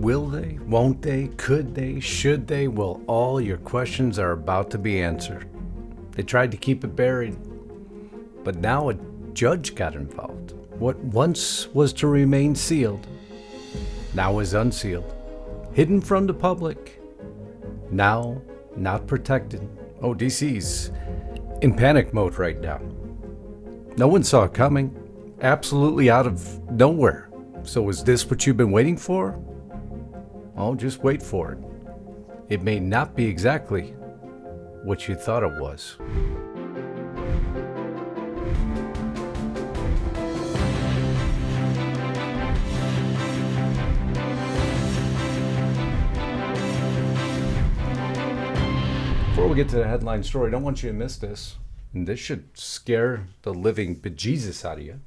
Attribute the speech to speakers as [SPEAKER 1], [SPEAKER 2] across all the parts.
[SPEAKER 1] Will they? Won't they? Could they? Should they? Well, all your questions are about to be answered. They tried to keep it buried, but now a judge got involved. What once was to remain sealed now is unsealed, hidden from the public, now not protected. Oh, DC's in panic mode right now. No one saw it coming, absolutely out of nowhere. So is this what you've been waiting for? Oh, just wait for it. It may not be exactly what you thought it was. Before we get to the headline story, I don't want you to miss this. And this should scare the living bejesus out of you.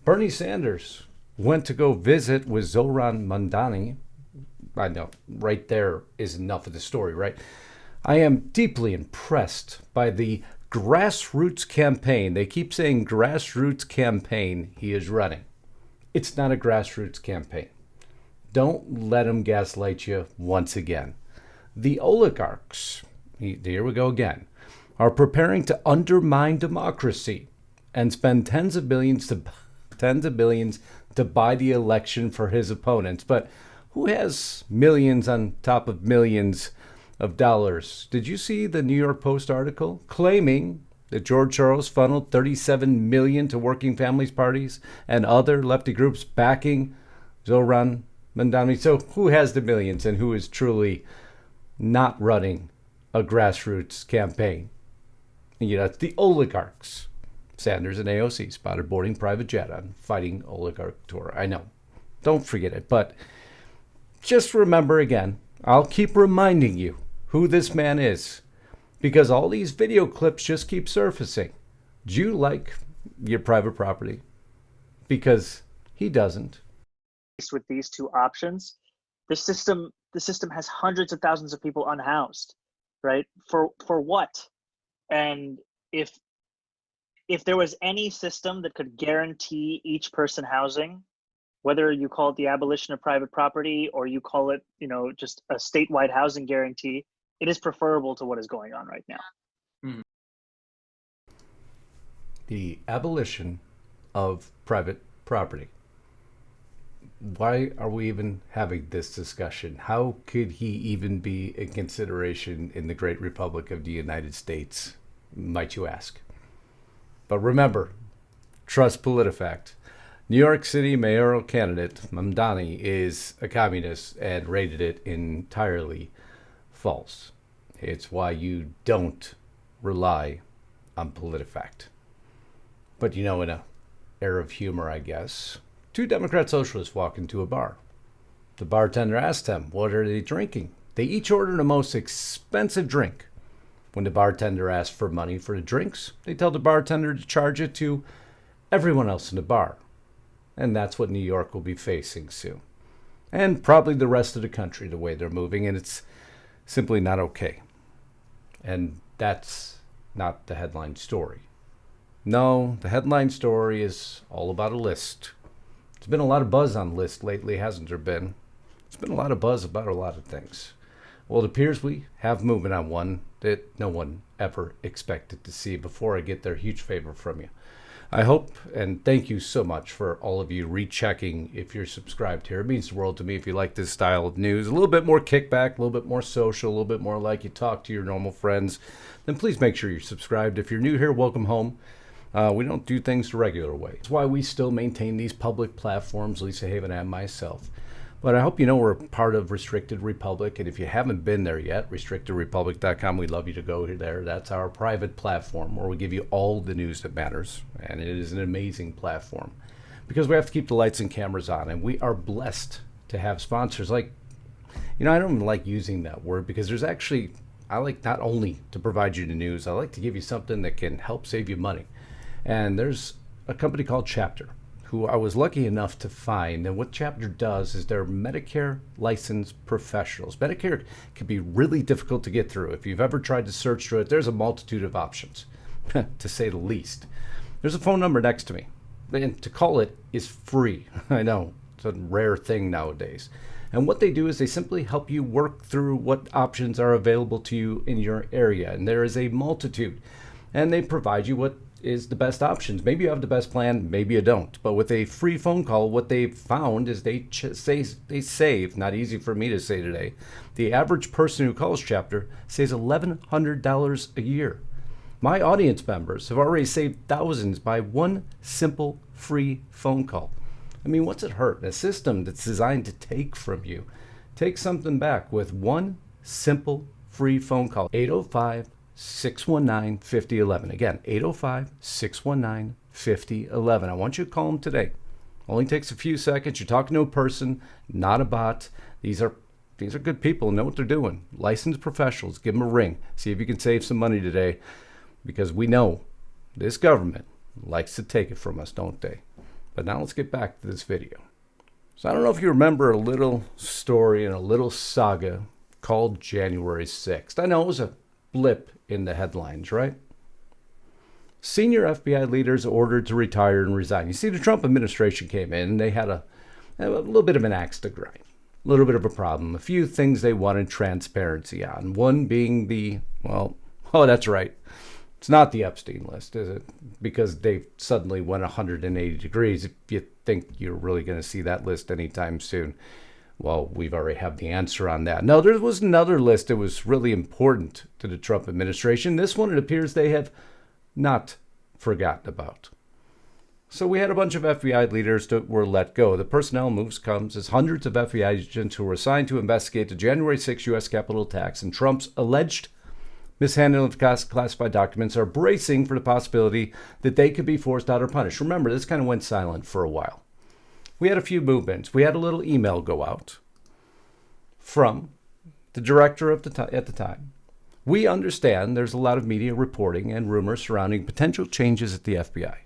[SPEAKER 1] Bernie Sanders went to go visit with Zohran Mamdani. I know, right there is enough of the story, right? I am deeply impressed by the grassroots campaign. They keep saying grassroots campaign he is running. It's not a grassroots campaign. Don't let them gaslight you once again. The oligarchs, here we go again, are preparing to undermine democracy and spend tens of billions to buy the election for his opponents. But who has millions on top of millions of dollars? Did you see the New York Post article claiming that George Soros funneled $37 million to working families parties and other lefty groups backing Zohran Mamdani? So who has the millions and who is truly not running a grassroots campaign? You know, it's the oligarchs. Sanders and AOC spotted boarding private jet on fighting oligarch tour. I know. Don't forget it. But just remember again, I'll keep reminding you who this man is, because all these video clips just keep surfacing. Do you like your private property? Because he doesn't.
[SPEAKER 2] With these two options, the system has hundreds of thousands of people unhoused, right? For what? And if there was any system that could guarantee each person housing, whether you call it the abolition of private property or you call it, just a statewide housing guarantee, it is preferable to what is going on right now.
[SPEAKER 1] Mm-hmm. The abolition of private property. Why are we even having this discussion? How could he even be in consideration in the great Republic of the United States, might you ask? But remember, trust PolitiFact. New York City mayoral candidate Mamdani is a communist and rated it entirely false. It's why you don't rely on PolitiFact. But in an air of humor, I guess, two Democrat socialists walk into a bar. The bartender asked them, what are they drinking? They each ordered the most expensive drink. When the bartender asks for money for the drinks, they tell the bartender to charge it to everyone else in the bar. And that's what New York will be facing soon. And probably the rest of the country, the way they're moving, and it's simply not okay. And that's not the headline story. No, the headline story is all about a list. There's been a lot of buzz on lists lately, hasn't there been? There's been a lot of buzz about a lot of things. Well, it appears we have movement on one that no one ever expected to see. Before I get there, huge favor from you. I hope and thank you so much for all of you rechecking if you're subscribed here. It means the world to me if you like this style of news. A little bit more kickback, a little bit more social, a little bit more like you talk to your normal friends. Then please make sure you're subscribed. If you're new here, welcome home. We don't do things the regular way. That's why we still maintain these public platforms, Lisa Haven and myself. But I hope you know we're part of Restricted Republic, and if you haven't been there yet, restrictedrepublic.com, we'd love you to go there. That's our private platform where we give you all the news that matters, and it is an amazing platform because we have to keep the lights and cameras on, and we are blessed to have sponsors like, I don't even like using that word because there's actually, I like not only to provide you the news, I like to give you something that can help save you money. And there's a company called Chapter, who I was lucky enough to find. And what Chapter does is they're Medicare licensed professionals. Medicare can be really difficult to get through. If you've ever tried to search through it, there's a multitude of options, to say the least. There's a phone number next to me. And to call it is free. I know, it's a rare thing nowadays. And what they do is they simply help you work through what options are available to you in your area. And there is a multitude. And they provide you what is the best options. Maybe you have the best plan, maybe you don't. But with a free phone call, what they've found is they save, not easy for me to say today, the average person who calls Chapter saves $1,100 a year. My audience members have already saved thousands by one simple free phone call. I mean, what's it hurt? A system that's designed to take from you. Take something back with one simple free phone call. 805-619-5011. Again, 805-619-5011. I want you to call them today. Only takes a few seconds. You're talking to a person, not a bot. These are good people, know what they're doing. Licensed professionals. Give them a ring. See if you can save some money today, because we know this government likes to take it from us, don't they? But now let's get back to this video. So I don't know if you remember a little story and a little saga called January 6th. I know it was a blip in the headlines, right? Senior FBI leaders ordered to retire and resign. You see, the Trump administration came in and they had a little bit of an axe to grind, a little bit of a problem, a few things they wanted transparency on. One being that's right. It's not the Epstein list, is it? Because they suddenly went 180 degrees. If you think you're really going to see that list anytime soon, well, we've already have the answer on that. No, there was another list that was really important to the Trump administration. This one, it appears they have not forgotten about. So we had a bunch of FBI leaders that were let go. The personnel moves comes as hundreds of FBI agents who were assigned to investigate the January 6 U.S. Capitol attacks and Trump's alleged mishandling of classified documents are bracing for the possibility that they could be forced out or punished. Remember, this kind of went silent for a while. We had a few movements. We had a little email go out from the director at the time. We understand there's a lot of media reporting and rumors surrounding potential changes at the FBI.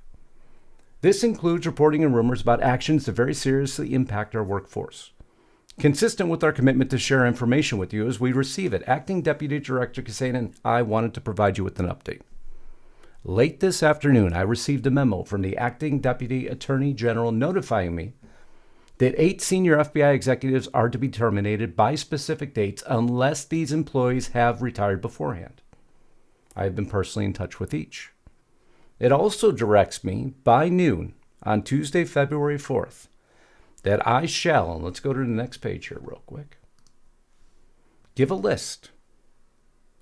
[SPEAKER 1] This includes reporting and rumors about actions that very seriously impact our workforce. Consistent with our commitment to share information with you as we receive it, Acting Deputy Director Kassane and I wanted to provide you with an update. Late this afternoon, I received a memo from the Acting Deputy Attorney General notifying me that 8 senior FBI executives are to be terminated by specific dates unless these employees have retired beforehand. I have been personally in touch with each. It also directs me by noon on Tuesday, February 4th, that I shall, and let's go to the next page here real quick, give a list.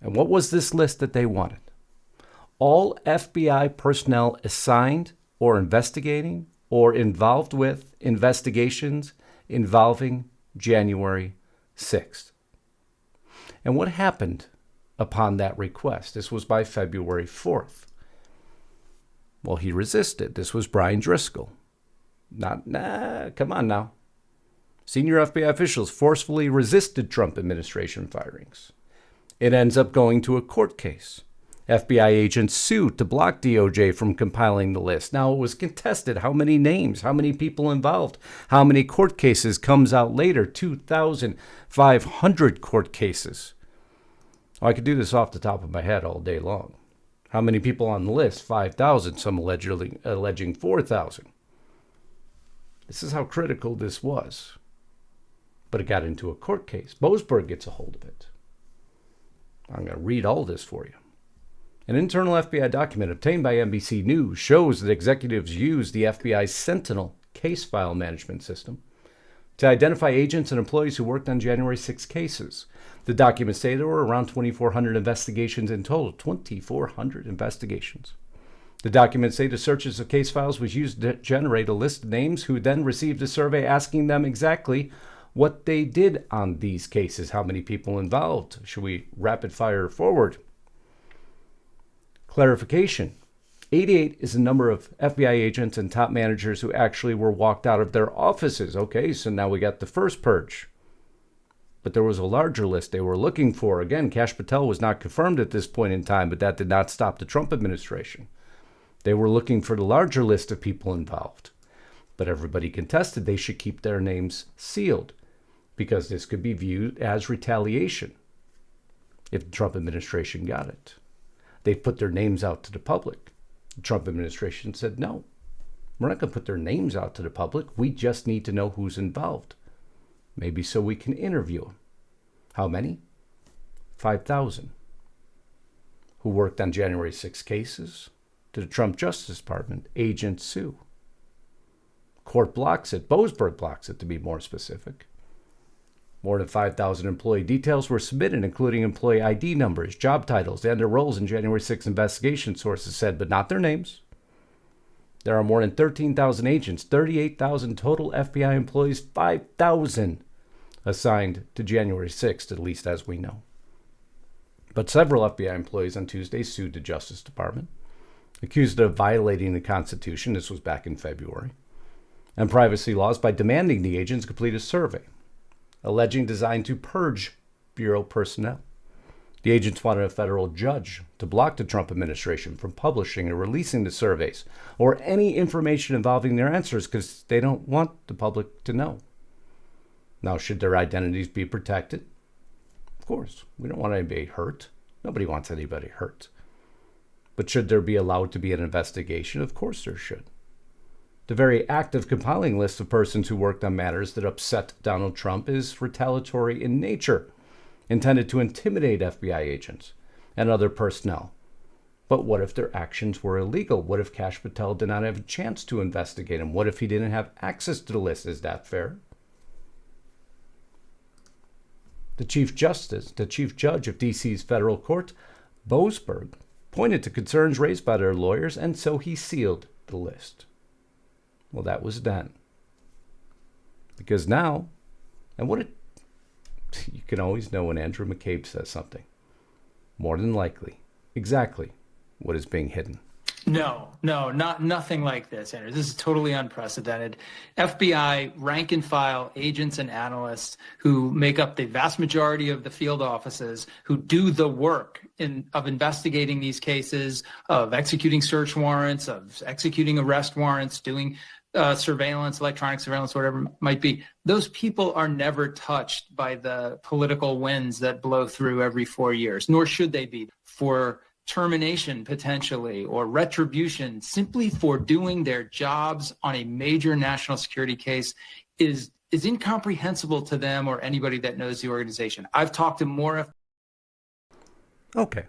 [SPEAKER 1] And what was this list that they wanted? All FBI personnel assigned or investigating or involved with investigations involving January 6th. And what happened upon that request? This was by February 4th. Well, he resisted. This was Brian Driscoll. Come on now. Senior FBI officials forcefully resisted Trump administration firings. It ends up going to a court case. FBI agents sued to block DOJ from compiling the list. Now, it was contested how many names, how many people involved, how many court cases comes out later, 2,500 court cases. Oh, I could do this off the top of my head all day long. How many people on the list? 5,000, some alleging 4,000. This is how critical this was. But it got into a court case. Boasberg gets a hold of it. I'm going to read all this for you. An internal FBI document obtained by NBC News shows that executives used the FBI's Sentinel case file management system to identify agents and employees who worked on January 6 cases. The documents say there were around 2,400 investigations in total. 2,400 investigations. The documents say the searches of case files was used to generate a list of names who then received a survey asking them exactly what they did on these cases, how many people involved. Should we rapid fire forward? Clarification. 88 is the number of FBI agents and top managers who actually were walked out of their offices. Okay, so now we got the first purge. But there was a larger list they were looking for. Again, Kash Patel was not confirmed at this point in time, but that did not stop the Trump administration. They were looking for the larger list of people involved. But everybody contested they should keep their names sealed because this could be viewed as retaliation if the Trump administration got it. They put their names out to the public. The Trump administration said, no, we're not going to put their names out to the public. We just need to know who's involved. Maybe so we can interview them. How many? 5,000. Who worked on January 6 cases? To the Trump Justice Department, Agent Sue. Court blocks it, Boasberg blocks it to be more specific. More than 5,000 employee details were submitted, including employee ID numbers, job titles, and their roles in January 6 investigation, sources said, but not their names. There are more than 13,000 agents, 38,000 total FBI employees, 5,000 assigned to January 6th, at least as we know. But several FBI employees on Tuesday sued the Justice Department, accused of violating the Constitution, this was back in February, and privacy laws by demanding the agents complete a survey, alleging designed to purge Bureau personnel. The agents wanted a federal judge to block the Trump administration from publishing or releasing the surveys or any information involving their answers because they don't want the public to know. Now, should their identities be protected? Of course, we don't want anybody hurt. Nobody wants anybody hurt. But should there be allowed to be an investigation? Of course there should. The very act of compiling lists of persons who worked on matters that upset Donald Trump is retaliatory in nature, intended to intimidate FBI agents and other personnel. But what if their actions were illegal? What if Kash Patel did not have a chance to investigate him? What if he didn't have access to the list? Is that fair? The Chief Judge of DC's federal court, Boasberg, pointed to concerns raised by their lawyers, and so he sealed the list. Well, that was then. Because now, and you can always know when Andrew McCabe says something. More than likely, exactly what is being hidden.
[SPEAKER 3] No, nothing like this, Andrew. This is totally unprecedented. FBI rank and file agents and analysts who make up the vast majority of the field offices who do the work of investigating these cases, of executing search warrants, of executing arrest warrants, doing surveillance, electronic surveillance, whatever it might be. Those people are never touched by the political winds that blow through every 4 years, nor should they be. For termination potentially or retribution simply for doing their jobs on a major national security case is incomprehensible to them or anybody that knows the organization. I've talked to more.
[SPEAKER 1] Okay,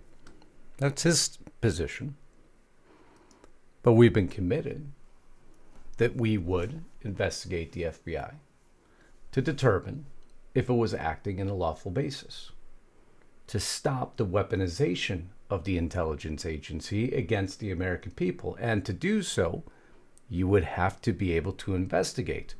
[SPEAKER 1] that's his position. But we've been committed that we would investigate the FBI to determine if it was acting in a lawful basis, to stop the weaponization of the intelligence agency against the American people. And to do so, you would have to be able to investigate.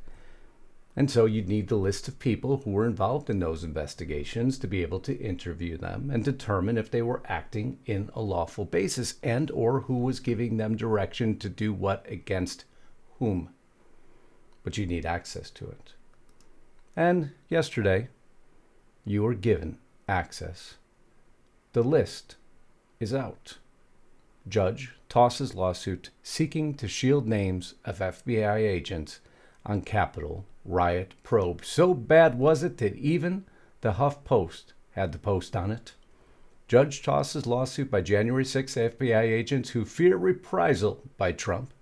[SPEAKER 1] And so you'd need the list of people who were involved in those investigations to be able to interview them and determine if they were acting in a lawful basis and or who was giving them direction to do what against whom. But you need access to it. And yesterday, you were given access. The list is out. Judge tosses lawsuit seeking to shield names of FBI agents on Capitol riot probe. So bad was it that even the HuffPost had the post on it. Judge tosses lawsuit by January 6 FBI agents who fear reprisal by Trump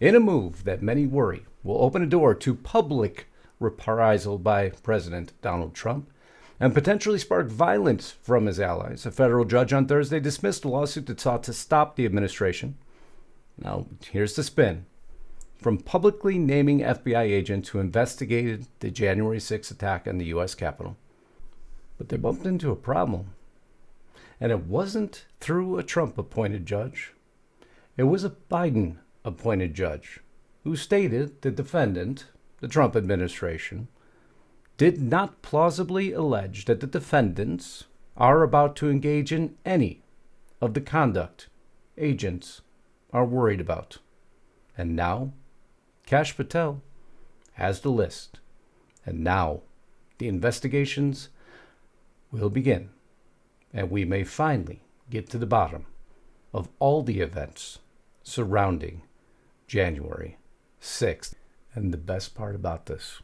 [SPEAKER 1] in a move that many worry will open a door to public reprisal by President Donald Trump and potentially spark violence from his allies. A federal judge on Thursday dismissed a lawsuit that sought to stop the administration. Now, here's the spin. From publicly naming FBI agents who investigated the January 6 attack on the U.S. Capitol. But they bumped into a problem. And it wasn't through a Trump-appointed judge. It was a Biden-appointed judge who stated the defendant, the Trump administration, did not plausibly allege that the defendants are about to engage in any of the conduct agents are worried about. And now, Kash Patel has the list. And now, the investigations will begin. And we may finally get to the bottom of all the events surrounding January 6th. And the best part about this,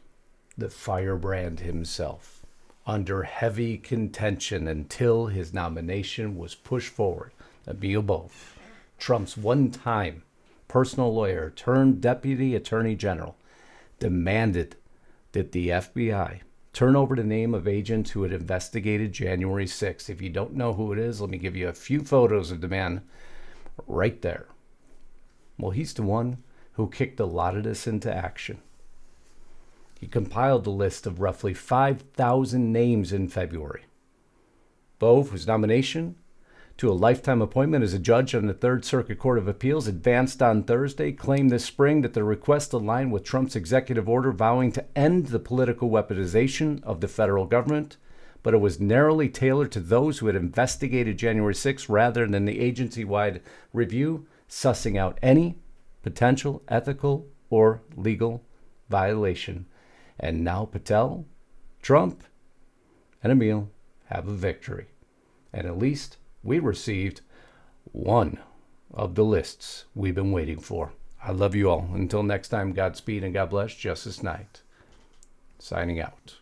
[SPEAKER 1] the firebrand himself, under heavy contention until his nomination was pushed forward, Emil Bove, Trump's one-time personal lawyer turned deputy attorney general, demanded that the FBI turn over the name of agents who had investigated January 6th. If you don't know who it is, let me give you a few photos of the man right there. Well, he's the one who kicked a lot of this into action. He compiled a list of roughly 5,000 names in February. Bove, whose nomination to a lifetime appointment as a judge on the Third Circuit Court of Appeals advanced on Thursday, claimed this spring that the request aligned with Trump's executive order vowing to end the political weaponization of the federal government, but it was narrowly tailored to those who had investigated January 6th rather than the agency-wide review, sussing out any potential ethical or legal violation. And now Patel, Trump, and Emil have a victory. And at least we received one of the lists we've been waiting for. I love you all. Until next time, Godspeed and God bless. Justice Knight, signing out.